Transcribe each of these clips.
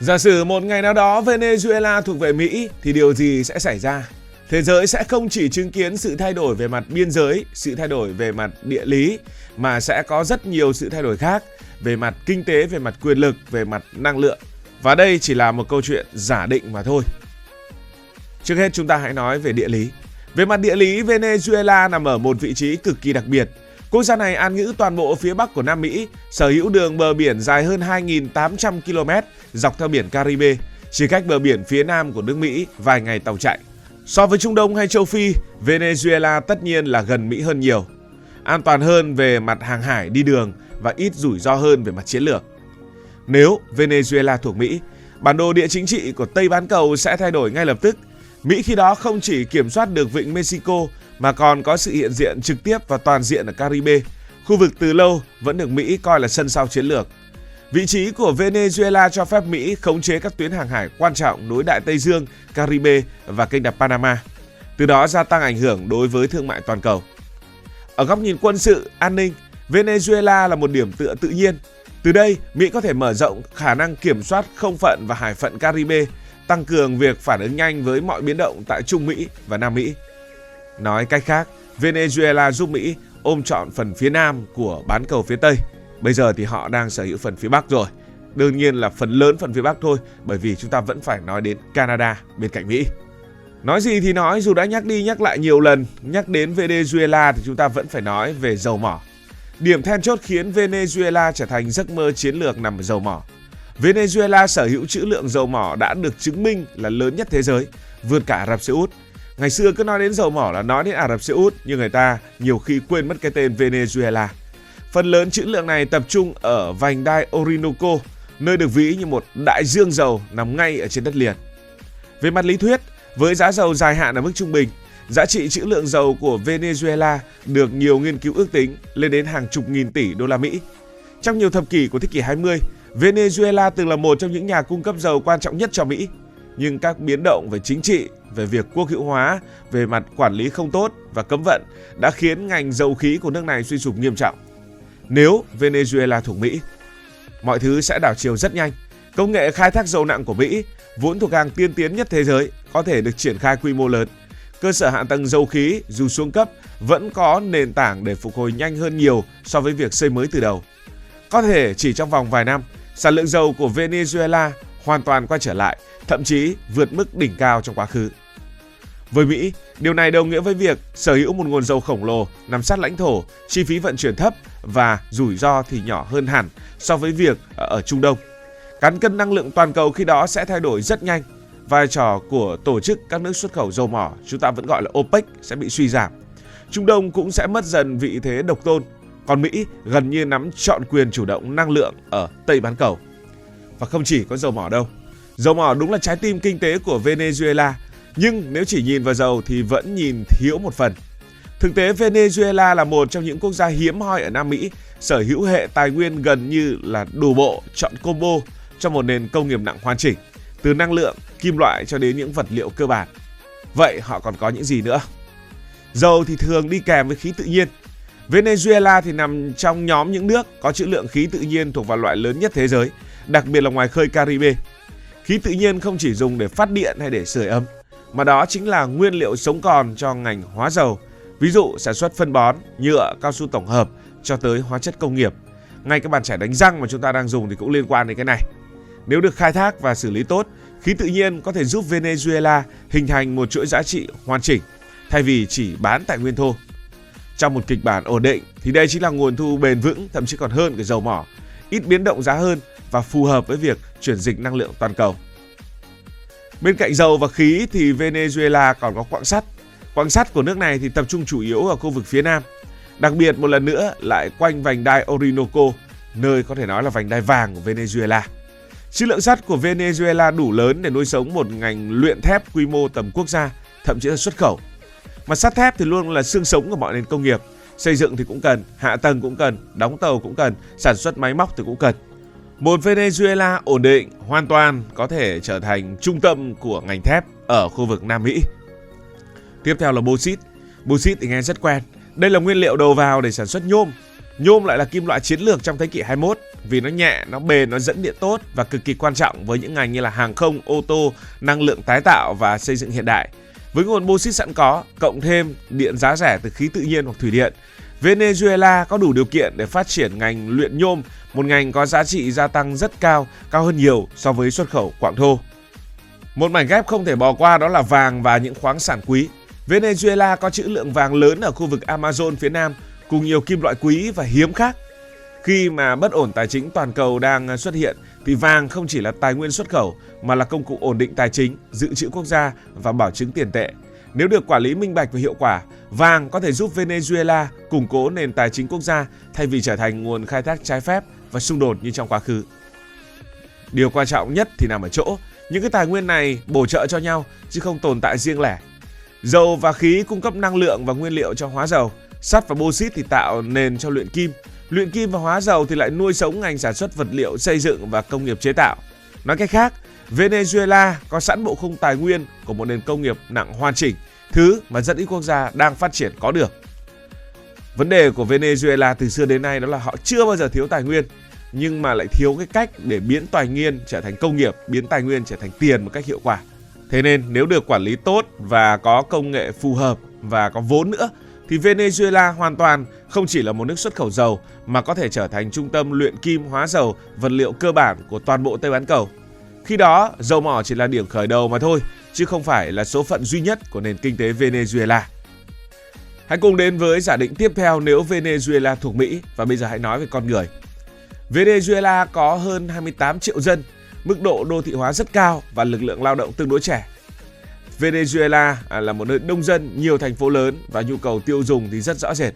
Giả sử một ngày nào đó Venezuela thuộc về Mỹ thì điều gì sẽ xảy ra? Thế giới sẽ không chỉ chứng kiến sự thay đổi về mặt biên giới, sự thay đổi về mặt địa lý, mà sẽ có rất nhiều sự thay đổi khác về mặt kinh tế, về mặt quyền lực, về mặt năng lượng. Và đây chỉ là một câu chuyện giả định mà thôi. Trước hết chúng ta hãy nói về địa lý. Về mặt địa lý, Venezuela nằm ở một vị trí cực kỳ đặc biệt. Quốc gia này an ngữ toàn bộ phía bắc của Nam Mỹ, sở hữu đường bờ biển dài hơn 2.800 km dọc theo biển Caribe, chỉ cách bờ biển phía nam của nước Mỹ vài ngày tàu chạy. So với Trung Đông hay châu Phi, Venezuela tất nhiên là gần Mỹ hơn nhiều, an toàn hơn về mặt hàng hải đi đường và ít rủi ro hơn về mặt chiến lược. Nếu Venezuela thuộc Mỹ, bản đồ địa chính trị của Tây bán cầu sẽ thay đổi ngay lập tức. Mỹ khi đó không chỉ kiểm soát được vịnh Mexico mà còn có sự hiện diện trực tiếp và toàn diện ở Caribe, khu vực từ lâu vẫn được Mỹ coi là sân sau chiến lược. Vị trí của Venezuela cho phép Mỹ khống chế các tuyến hàng hải quan trọng nối Đại Tây Dương, Caribe và kênh đập Panama, từ đó gia tăng ảnh hưởng đối với thương mại toàn cầu. Ở góc nhìn quân sự, an ninh, Venezuela là một điểm tựa tự nhiên. Từ đây, Mỹ có thể mở rộng khả năng kiểm soát không phận và hải phận Caribe, tăng cường việc phản ứng nhanh với mọi biến động tại Trung Mỹ và Nam Mỹ. Nói cách khác, Venezuela giúp Mỹ ôm trọn phần phía nam của bán cầu phía Tây. Bây giờ thì họ đang sở hữu phần phía Bắc rồi. Đương nhiên là phần lớn phần phía Bắc thôi, bởi vì chúng ta vẫn phải nói đến Canada bên cạnh Mỹ. Nói gì thì nói, dù đã nhắc đi nhắc lại nhiều lần, nhắc đến Venezuela thì chúng ta vẫn phải nói về dầu mỏ. Điểm then chốt khiến Venezuela trở thành giấc mơ chiến lược nằm ở dầu mỏ. Venezuela sở hữu trữ lượng dầu mỏ đã được chứng minh là lớn nhất thế giới, vượt cả Ả Rập Xê Út. Ngày xưa cứ nói đến dầu mỏ là nói đến Ả Rập Xê Út, nhưng người ta nhiều khi quên mất cái tên Venezuela. Phần lớn trữ lượng này tập trung ở vành đai Orinoco, nơi được ví như một đại dương dầu nằm ngay ở trên đất liền. Về mặt lý thuyết, với giá dầu dài hạn ở mức trung bình, giá trị trữ lượng dầu của Venezuela được nhiều nghiên cứu ước tính lên đến hàng chục nghìn tỷ đô la Mỹ. Trong nhiều thập kỷ của thế kỷ 20, Venezuela từng là một trong những nhà cung cấp dầu quan trọng nhất cho Mỹ. Nhưng các biến động về chính trị, về việc quốc hữu hóa, về mặt quản lý không tốt và cấm vận đã khiến ngành dầu khí của nước này suy sụp nghiêm trọng. Nếu Venezuela thuộc Mỹ, mọi thứ sẽ đảo chiều rất nhanh. Công nghệ khai thác dầu nặng của Mỹ, vốn thuộc hàng tiên tiến nhất thế giới, có thể được triển khai quy mô lớn. Cơ sở hạ tầng dầu khí dù xuống cấp vẫn có nền tảng để phục hồi nhanh hơn nhiều so với việc xây mới từ đầu. Có thể chỉ trong vòng vài năm, sản lượng dầu của Venezuela hoàn toàn quay trở lại, thậm chí vượt mức đỉnh cao trong quá khứ. Với Mỹ, điều này đồng nghĩa với việc sở hữu một nguồn dầu khổng lồ nằm sát lãnh thổ, chi phí vận chuyển thấp và rủi ro thì nhỏ hơn hẳn so với việc ở Trung Đông. Cán cân năng lượng toàn cầu khi đó sẽ thay đổi rất nhanh. Vai trò của tổ chức các nước xuất khẩu dầu mỏ, chúng ta vẫn gọi là OPEC, sẽ bị suy giảm. Trung Đông cũng sẽ mất dần vị thế độc tôn, còn Mỹ gần như nắm trọn quyền chủ động năng lượng ở Tây bán cầu. Và không chỉ có dầu mỏ đâu. Dầu mỏ đúng là trái tim kinh tế của Venezuela, nhưng nếu chỉ nhìn vào dầu thì vẫn nhìn thiếu một phần. Thực tế, Venezuela là một trong những quốc gia hiếm hoi ở Nam Mỹ, sở hữu hệ tài nguyên gần như là đủ bộ, chọn combo cho một nền công nghiệp nặng hoàn chỉnh, từ năng lượng, kim loại cho đến những vật liệu cơ bản. Vậy họ còn có những gì nữa? Dầu thì thường đi kèm với khí tự nhiên. Venezuela thì nằm trong nhóm những nước có trữ lượng khí tự nhiên thuộc vào loại lớn nhất thế giới, đặc biệt là ngoài khơi Caribe. Khí tự nhiên không chỉ dùng để phát điện hay để sưởi ấm, mà đó chính là nguyên liệu sống còn cho ngành hóa dầu, ví dụ sản xuất phân bón, nhựa, cao su tổng hợp cho tới hóa chất công nghiệp. Ngay các bàn chải đánh răng mà chúng ta đang dùng thì cũng liên quan đến cái này. Nếu được khai thác và xử lý tốt, khí tự nhiên có thể giúp Venezuela hình thành một chuỗi giá trị hoàn chỉnh, thay vì chỉ bán tài nguyên thô. Trong một kịch bản ổn định thì đây chính là nguồn thu bền vững, thậm chí còn hơn cái dầu mỏ, ít biến động giá hơn và phù hợp với việc chuyển dịch năng lượng toàn cầu. Bên cạnh dầu và khí thì Venezuela còn có quặng sắt. Quặng sắt của nước này thì tập trung chủ yếu ở khu vực phía Nam. Đặc biệt một lần nữa lại quanh vành đai Orinoco, nơi có thể nói là vành đai vàng của Venezuela. Trữ lượng sắt của Venezuela đủ lớn để nuôi sống một ngành luyện thép quy mô tầm quốc gia, thậm chí là xuất khẩu. Mà sắt thép thì luôn là xương sống của mọi nền công nghiệp. Xây dựng thì cũng cần, hạ tầng cũng cần, đóng tàu cũng cần, sản xuất máy móc thì cũng cần. Một Venezuela ổn định hoàn toàn có thể trở thành trung tâm của ngành thép ở khu vực Nam Mỹ. Tiếp theo là bauxit. Bauxit thì nghe rất quen. Đây là nguyên liệu đầu vào để sản xuất nhôm. Nhôm lại là kim loại chiến lược trong thế kỷ 21. vì nó nhẹ, nó bền, nó dẫn điện tốt và cực kỳ quan trọng với những ngành như là hàng không, ô tô, năng lượng tái tạo và xây dựng hiện đại. Với nguồn bô xít sẵn có, cộng thêm điện giá rẻ từ khí tự nhiên hoặc thủy điện, Venezuela có đủ điều kiện để phát triển ngành luyện nhôm, một ngành có giá trị gia tăng rất cao, cao hơn nhiều so với xuất khẩu quặng thô. Một mảnh ghép không thể bỏ qua đó là vàng và những khoáng sản quý. Venezuela có trữ lượng vàng lớn ở khu vực Amazon phía Nam cùng nhiều kim loại quý và hiếm khác. Khi mà bất ổn tài chính toàn cầu đang xuất hiện thì vàng không chỉ là tài nguyên xuất khẩu mà là công cụ ổn định tài chính, dự trữ quốc gia và bảo chứng tiền tệ. Nếu được quản lý minh bạch và hiệu quả, vàng có thể giúp Venezuela củng cố nền tài chính quốc gia thay vì trở thành nguồn khai thác trái phép và xung đột như trong quá khứ. Điều quan trọng nhất thì nằm ở chỗ những cái tài nguyên này bổ trợ cho nhau chứ không tồn tại riêng lẻ. Dầu và khí cung cấp năng lượng và nguyên liệu cho hóa dầu, sắt và bô xít thì tạo nền cho luyện kim. Luyện kim và hóa dầu thì lại nuôi sống ngành sản xuất vật liệu xây dựng và công nghiệp chế tạo. Nói cách khác, Venezuela có sẵn bộ khung tài nguyên của một nền công nghiệp nặng hoàn chỉnh, thứ mà rất ít quốc gia đang phát triển có được. Vấn đề của Venezuela từ xưa đến nay đó là họ chưa bao giờ thiếu tài nguyên, nhưng mà lại thiếu cái cách để biến tài nguyên trở thành công nghiệp, biến tài nguyên trở thành tiền một cách hiệu quả. Thế nên nếu được quản lý tốt và có công nghệ phù hợp và có vốn nữa, thì Venezuela hoàn toàn không chỉ là một nước xuất khẩu dầu mà có thể trở thành trung tâm luyện kim, hóa dầu, vật liệu cơ bản của toàn bộ Tây Bán Cầu. Khi đó, dầu mỏ chỉ là điểm khởi đầu mà thôi, chứ không phải là số phận duy nhất của nền kinh tế Venezuela. Hãy cùng đến với giả định tiếp theo nếu Venezuela thuộc Mỹ, và bây giờ hãy nói về con người. Venezuela có hơn 28 triệu dân, mức độ đô thị hóa rất cao và lực lượng lao động tương đối trẻ. Venezuela là một nơi đông dân, nhiều thành phố lớn và nhu cầu tiêu dùng thì rất rõ rệt.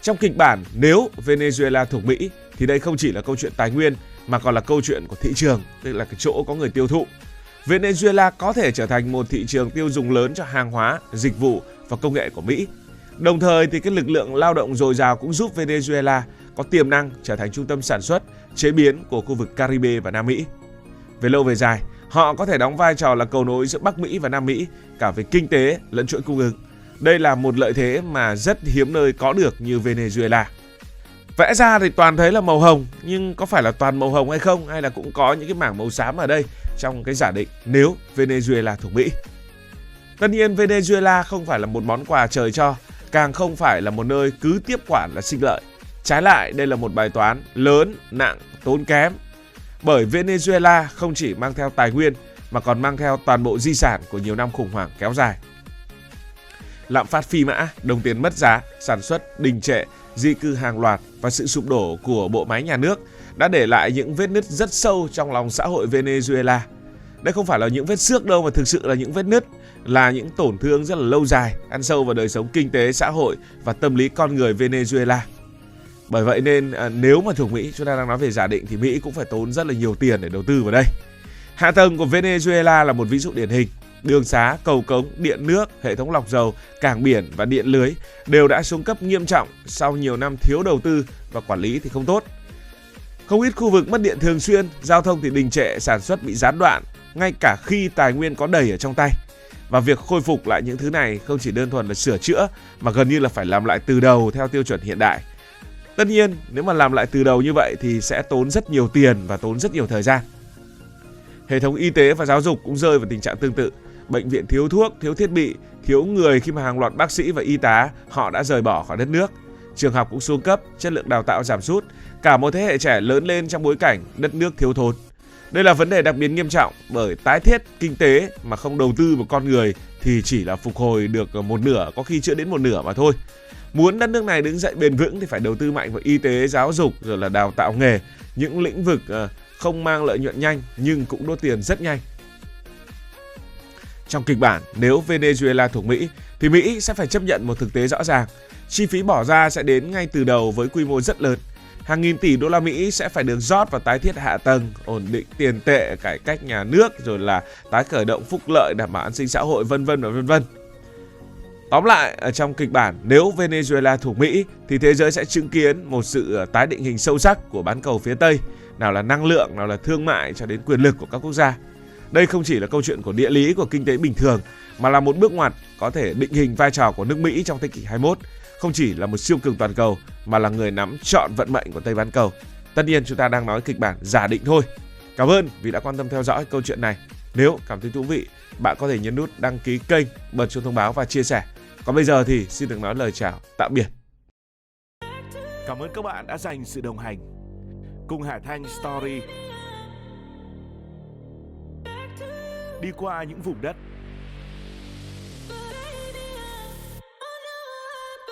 Trong kịch bản nếu Venezuela thuộc Mỹ thì đây không chỉ là câu chuyện tài nguyên mà còn là câu chuyện của thị trường, tức là cái chỗ có người tiêu thụ. Venezuela có thể trở thành một thị trường tiêu dùng lớn cho hàng hóa, dịch vụ và công nghệ của Mỹ. Đồng thời thì cái lực lượng lao động dồi dào cũng giúp Venezuela có tiềm năng trở thành trung tâm sản xuất, chế biến của khu vực Caribe và Nam Mỹ. Về lâu về dài, họ có thể đóng vai trò là cầu nối giữa Bắc Mỹ và Nam Mỹ, cả về kinh tế lẫn chuỗi cung ứng. Đây là một lợi thế mà rất hiếm nơi có được như Venezuela. Vẽ ra thì toàn thấy là màu hồng, nhưng có phải là toàn màu hồng hay không? Hay là cũng có những cái mảng màu xám ở đây trong cái giả định nếu Venezuela thuộc Mỹ? Tất nhiên Venezuela không phải là một món quà trời cho, càng không phải là một nơi cứ tiếp quản là sinh lợi. Trái lại, đây là một bài toán lớn, nặng, tốn kém. Bởi Venezuela không chỉ mang theo tài nguyên mà còn mang theo toàn bộ di sản của nhiều năm khủng hoảng kéo dài. Lạm phát phi mã, đồng tiền mất giá, sản xuất đình trệ, di cư hàng loạt và sự sụp đổ của bộ máy nhà nước đã để lại những vết nứt rất sâu trong lòng xã hội Venezuela. Đây không phải là những vết xước đâu mà thực sự là những vết nứt, là những tổn thương rất là lâu dài, ăn sâu vào đời sống kinh tế, xã hội và tâm lý con người Venezuela. Bởi vậy nên nếu mà thuộc Mỹ, chúng ta đang nói về giả định thì Mỹ cũng phải tốn rất là nhiều tiền để đầu tư vào đây. Hạ tầng của Venezuela là một ví dụ điển hình. Đường xá, cầu cống, điện nước, hệ thống lọc dầu, cảng biển và điện lưới đều đã xuống cấp nghiêm trọng sau nhiều năm thiếu đầu tư và quản lý thì không tốt. Không ít khu vực mất điện thường xuyên, giao thông thì đình trệ, sản xuất bị gián đoạn, ngay cả khi tài nguyên có đầy ở trong tay. Và việc khôi phục lại những thứ này không chỉ đơn thuần là sửa chữa mà gần như là phải làm lại từ đầu theo tiêu chuẩn hiện đại. Tất nhiên, nếu mà làm lại từ đầu như vậy thì sẽ tốn rất nhiều tiền và tốn rất nhiều thời gian. Hệ thống y tế và giáo dục cũng rơi vào tình trạng tương tự. Bệnh viện thiếu thuốc, thiếu thiết bị, thiếu người khi mà hàng loạt bác sĩ và y tá họ đã rời bỏ khỏi đất nước. Trường học cũng xuống cấp, chất lượng đào tạo giảm sút. Cả một thế hệ trẻ lớn lên trong bối cảnh đất nước thiếu thốn. Đây là vấn đề đặc biệt nghiêm trọng bởi tái thiết kinh tế mà không đầu tư vào con người thì chỉ là phục hồi được một nửa, có khi chưa đến một nửa mà thôi. Muốn đất nước này đứng dậy bền vững thì phải đầu tư mạnh vào y tế, giáo dục rồi là đào tạo nghề, những lĩnh vực không mang lợi nhuận nhanh nhưng cũng đốt tiền rất nhanh. Trong kịch bản nếu Venezuela thuộc Mỹ thì Mỹ sẽ phải chấp nhận một thực tế rõ ràng. Chi phí bỏ ra sẽ đến ngay từ đầu với quy mô rất lớn. Hàng nghìn tỷ đô la Mỹ sẽ phải được rót vào tái thiết hạ tầng, ổn định tiền tệ, cải cách nhà nước, rồi là tái khởi động phúc lợi, đảm bảo an sinh xã hội, vân vân và vân vân. Tóm lại, ở trong kịch bản nếu Venezuela thuộc Mỹ thì thế giới sẽ chứng kiến một sự tái định hình sâu sắc của bán cầu phía Tây, nào là năng lượng, nào là thương mại cho đến quyền lực của các quốc gia. Đây không chỉ là câu chuyện của địa lý, của kinh tế bình thường mà là một bước ngoặt có thể định hình vai trò của nước Mỹ trong thế kỷ 21, không chỉ là một siêu cường toàn cầu mà là người nắm trọn vận mệnh của Tây Bán Cầu. Tất nhiên chúng ta đang nói kịch bản giả định thôi. Cảm ơn vì đã quan tâm theo dõi câu chuyện này. Nếu cảm thấy thú vị, bạn có thể nhấn nút đăng ký kênh, bật chuông thông báo và chia sẻ. Còn bây giờ thì xin được nói lời chào, tạm biệt. Cảm ơn các bạn đã dành sự đồng hành cùng Hải Thanh Story. Đi qua những vùng đất,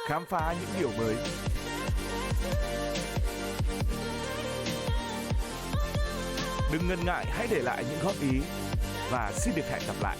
khám phá những điều mới. Đừng ngần ngại, hãy để lại những góp ý và xin được hẹn gặp lại.